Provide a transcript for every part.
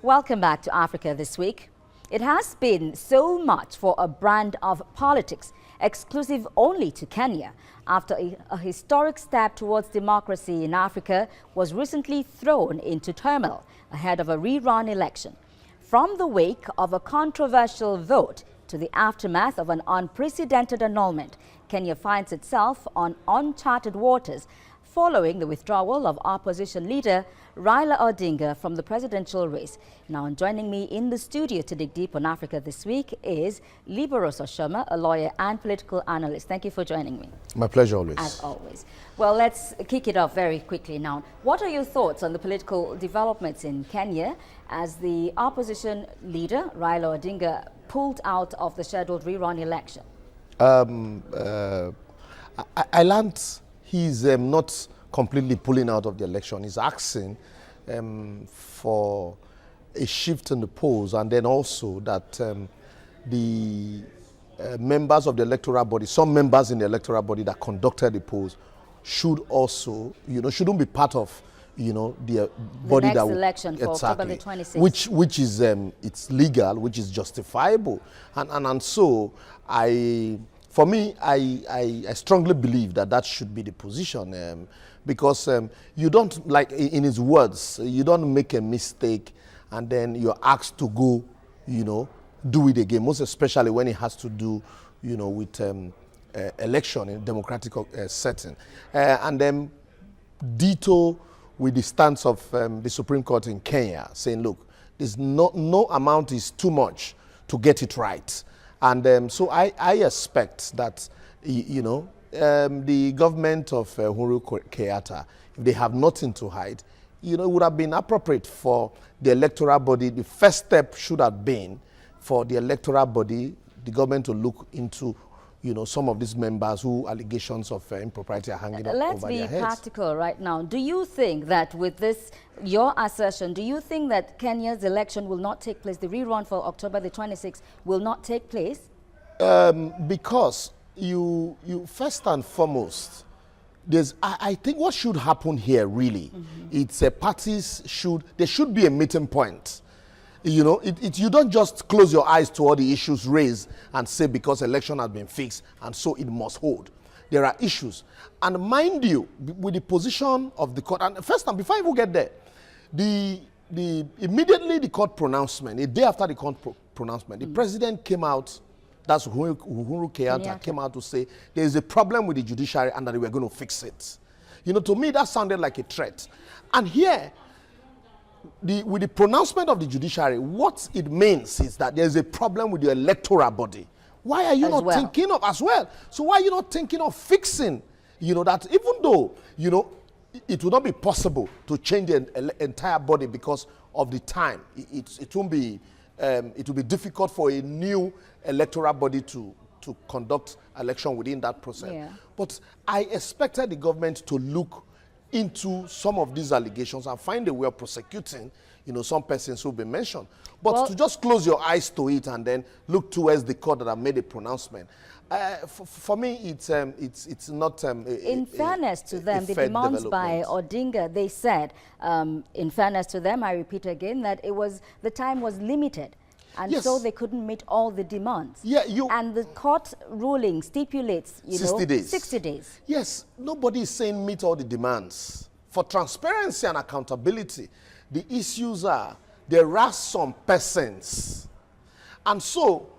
Welcome back to Africa This Week. It has been so much for a brand of politics, exclusive only to Kenya, after a historic step towards democracy in Africa was recently thrown into turmoil ahead of a rerun election. From the wake of a controversial vote to the aftermath of an unprecedented annulment, Kenya finds itself on uncharted waters following the withdrawal of opposition leader Raila Odinga from the presidential race. Now, joining me in the studio to dig deep on Africa This Week is Liberos Oshoma, a lawyer and political analyst. Thank you for joining me. My pleasure always. As always. Well, let's kick it off very quickly now. What are your thoughts on the political developments in Kenya as the opposition leader, Raila Odinga, pulled out of the scheduled rerun election? I learned he's not completely pulling out of the election. He's asking for a shift in the polls, and then also that the members of the electoral body, some members in the electoral body that conducted the polls, should also, shouldn't be part of, the body next that election for exactly, October the 26th. which is it's legal, which is justifiable, and so For me, I strongly believe that should be the position, because you don't, like in his words, you don't make a mistake and then you're asked to go, do it again, most especially when it has to do, with election in a democratic setting. And then ditto with the stance of the Supreme Court in Kenya, saying, look, there's no amount is too much to get it right. And so I expect that, the government of Uhuru Kenyatta, if they have nothing to hide, it would have been appropriate for the electoral body. The first step should have been for the electoral body, the government, to look into, some of these members who allegations of impropriety are hanging over their heads. Let's be practical right now. Do you think that with this, your assertion, do you think that Kenya's election will not take place, the rerun for October the 26th will not take place? Because you first and foremost, I think what should happen here really, it's parties there should be a meeting point. You don't just close your eyes to all the issues raised and say because election has been fixed and so it must hold. There are issues. And mind you, with the position of the court, and first time, before I even get there, immediately the court pronouncement, a day after the court pronouncement, the president came out, that's Uhuru Kenyatta, came out to say there is a problem with the judiciary and that they were going to fix it. To me that sounded like a threat. And here, with the pronouncement of the judiciary, what it means is that there's a problem with the electoral body. Why are you not thinking of as well? So why are you not thinking of fixing, that even though, it will not be possible to change the entire body because of the time. It will be difficult for a new electoral body to conduct election within that process. Yeah. But I expected the government to look into some of these allegations and find a way of prosecuting, some persons who've been mentioned. But to just close your eyes to it and then look towards the court that have made a pronouncement, for me, it's not. In fairness to them, the demands by Odinga, they said, in fairness to them, I repeat again, that the time was limited. And so they couldn't meet all the demands. Yeah, and the court ruling stipulates, 60 days. 60 days. Yes, nobody is saying meet all the demands. For transparency and accountability, the issues are, there are some persons. And so,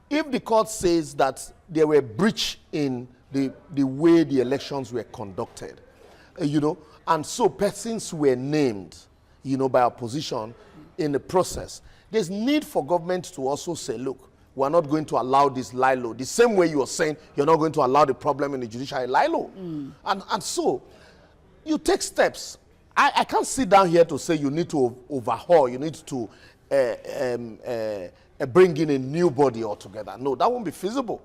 if the court says that there were breach in the way the elections were conducted, and so persons were named, by opposition in the process, there's need for government to also say, look, we're not going to allow this lie low. The same way you are saying you're not going to allow the problem in the judiciary lie low. And so you take steps. I can't sit down here to say you need to overhaul, you need to bring in a new body altogether. No, that won't be feasible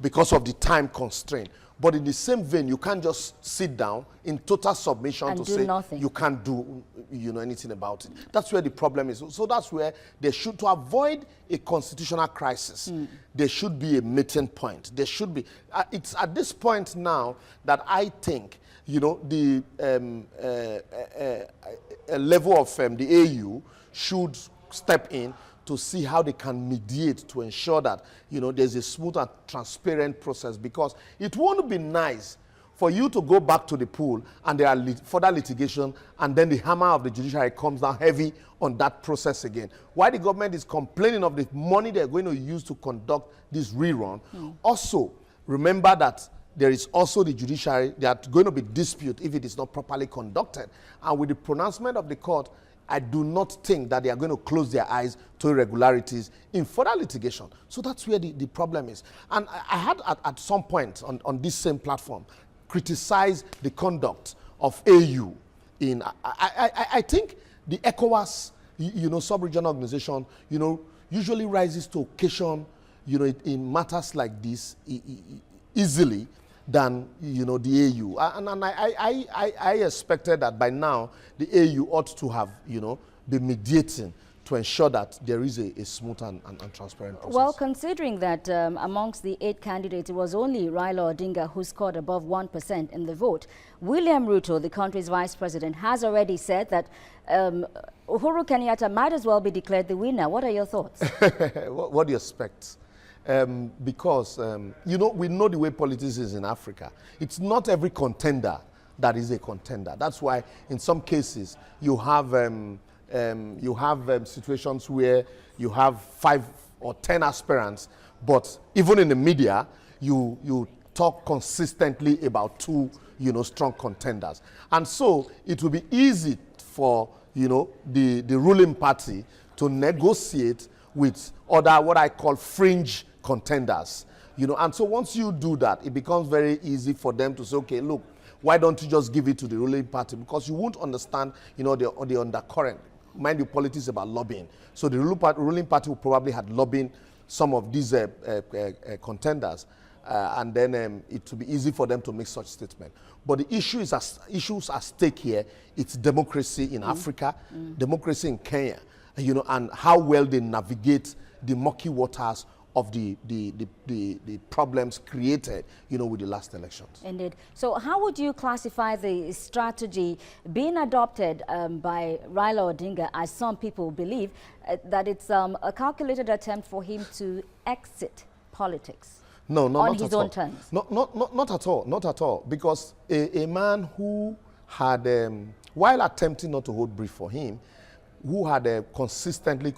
because of the time constraint. But in the same vein, you can't just sit down in total submission and to say nothing. You can't do anything about it. That's where the problem is. So that's where they should, to avoid a constitutional crisis, there should be a meeting point. There should be. It's at this point now that I think, the level of the AU should step in to see how they can mediate to ensure that, there's a smooth and transparent process, because it won't be nice for you to go back to the pool and there are further litigation, and then the hammer of the judiciary comes down heavy on that process again. Why the government is complaining of the money they're going to use to conduct this rerun. Also, remember that there is also the judiciary. There are going to be dispute if it is not properly conducted. And with the pronouncement of the court, I do not think that they are going to close their eyes to irregularities in further litigation. So that's where the problem is. And I had at some point on this same platform criticized the conduct of AU in, I think the ECOWAS, sub-regional organization, usually rises to occasion, in matters like this easily than, the AU. And I expected that by now the AU ought to have, been mediating to ensure that there is a smooth and transparent process. Well, considering that amongst the 8 candidates, it was only Raila Odinga who scored above 1% in the vote, William Ruto, the country's vice president, has already said that Uhuru Kenyatta might as well be declared the winner. What are your thoughts? What do you expect? Because, we know the way politics is in Africa. It's not every contender that is a contender. That's why in some cases you have situations where you have 5 or 10 aspirants, but even in the media, you talk consistently about 2, strong contenders. And so it will be easy for, the ruling party to negotiate with other, what I call fringe contenders. And so once you do that, it becomes very easy for them to say, okay, look, why don't you just give it to the ruling party? Because you won't understand, the undercurrent. Mind you, politics is about lobbying. So the ruling party will probably have lobbying some of these contenders, and then it will be easy for them to make such statement. But the issues at stake here, it's democracy in Africa, democracy in Kenya, and how well they navigate the murky waters of the problems created, with the last elections. Indeed. So how would you classify the strategy being adopted by Raila Odinga, as some people believe, that it's a calculated attempt for him to exit politics? No, not on his own terms. Not at all. Not at all. Because a man who had, while attempting not to hold brief for him, who had consistently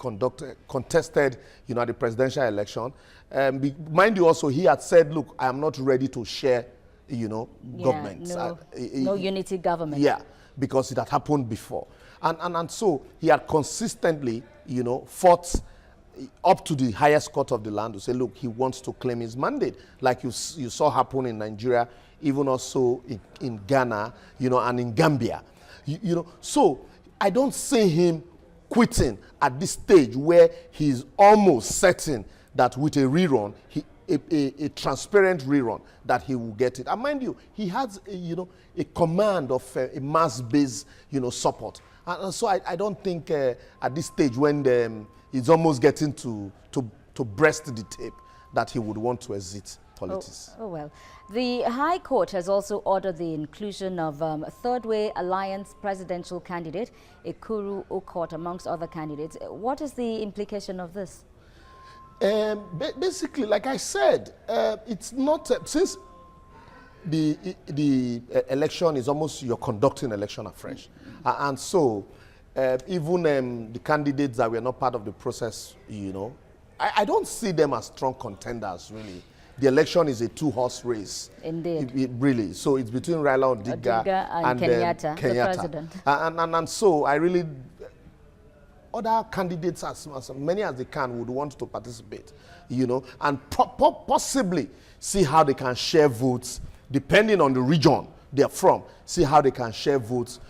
contested, the presidential election. Mind you also, he had said, look, I am not ready to share, government. No unity government. Yeah, because it had happened before. And so he had consistently, fought up to the highest court of the land to say, look, he wants to claim his mandate, like you saw happen in Nigeria, even also in Ghana, and in Gambia. So I don't see him quitting at this stage where he's almost certain that with a rerun, a transparent rerun, that he will get it. And mind you, he has a command of a mass-based support. And so I don't think at this stage when he's almost getting to breast the tape that he would want to exit politics. Oh well. The High Court has also ordered the inclusion of Third Way Alliance presidential candidate Ekuru Aukot amongst other candidates. What is the implication of this? Basically, like I said, it's not since the election is almost you're conducting election afresh, and so even the candidates that were not part of the process, I don't see them as strong contenders really. The election is a 2-horse race. Indeed. Really. So it's between Raila Odinga and Kenyatta, the president. And so I really, other candidates, as many as they can, would want to participate, and possibly see how they can share votes, depending on the region they're from, see how they can share votes,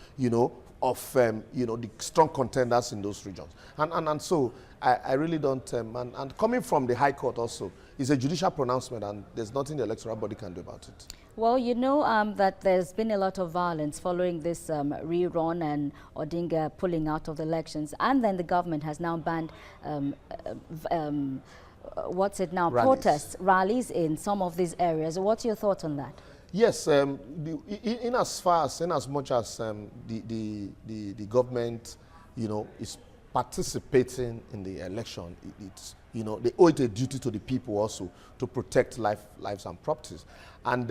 of, the strong contenders in those regions. And so I really don't, and coming from the High Court also, it's a judicial pronouncement and there's nothing the electoral body can do about it. Well, that there's been a lot of violence following this rerun and Odinga pulling out of the elections, and then the government has now banned protests, rallies in some of these areas. What's your thoughts on that? Yes, in as much as the government, is participating in the election, it's, you know, they owe it a duty to the people also to protect lives and properties. And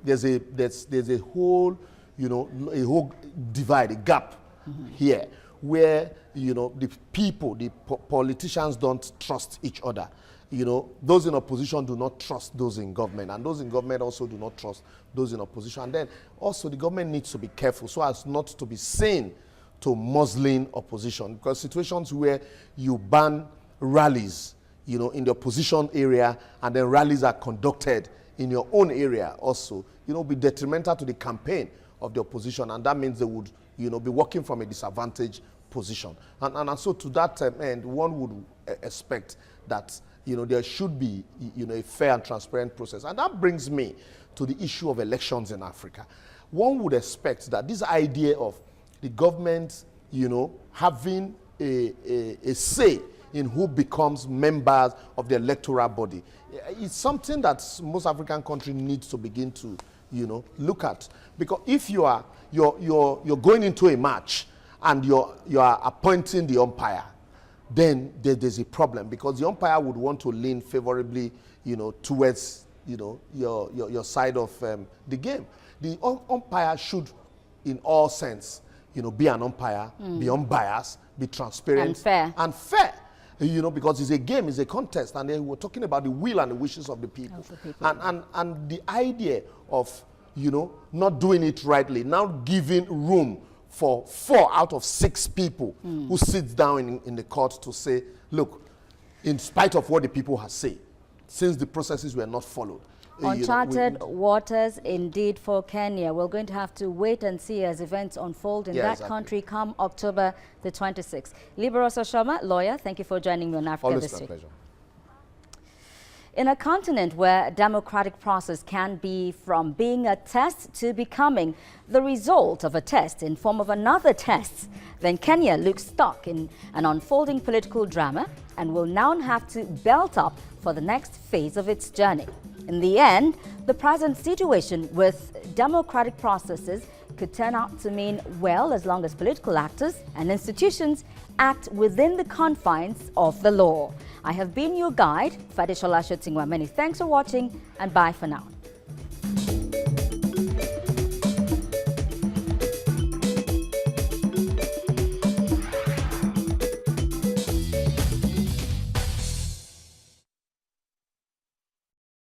there's a whole, you know, a whole divide, a gap here, where, you know, the people, the politicians don't trust each other. You know, those in opposition do not trust those in government, and those in government also do not trust those in opposition. And then also the government needs to be careful so as not to be seen to muzzling opposition, because situations where you ban rallies, you know, in the opposition area, and then rallies are conducted in your own area also, you know, be detrimental to the campaign of the opposition, and that means they would, you know, be working from a disadvantaged position. And so to that end, one would expect that, you know, there should be, you know, a fair and transparent process. And that brings me to the issue of elections in Africa. One would expect that this idea of the government, you know, having a say in who becomes members of the electoral body, it's something that most African countries need to begin to, you know, look at. Because if you're going into a match and you are appointing the umpire, then there's a problem, because the umpire would want to lean favorably, you know, towards, you know, your side of the game. The umpire should, in all sense, you know, be an umpire, be unbiased, be transparent and fair. You know, because it's a game, it's a contest, and then we're talking about the will and the wishes of the people. And the idea of, you know, not doing it rightly, now giving room for 4 out of 6 people who sit down in the court to say, look, in spite of what the people have said, since the processes were not followed. Uncharted waters indeed for Kenya. We're going to have to wait and see as events unfold in that country come October the 26th. Liberosa Sharma, lawyer, thank you for joining me on Africa This Week. Always a pleasure. In a continent where democratic process can be from being a test to becoming the result of a test in form of another test, then Kenya looks stuck in an unfolding political drama and will now have to belt up for the next phase of its journey. In the end, the present situation with democratic processes could turn out to mean well as long as political actors and institutions act within the confines of the law. I have been your guide, Fadishola Shotingwa. Many thanks for watching, and bye for now.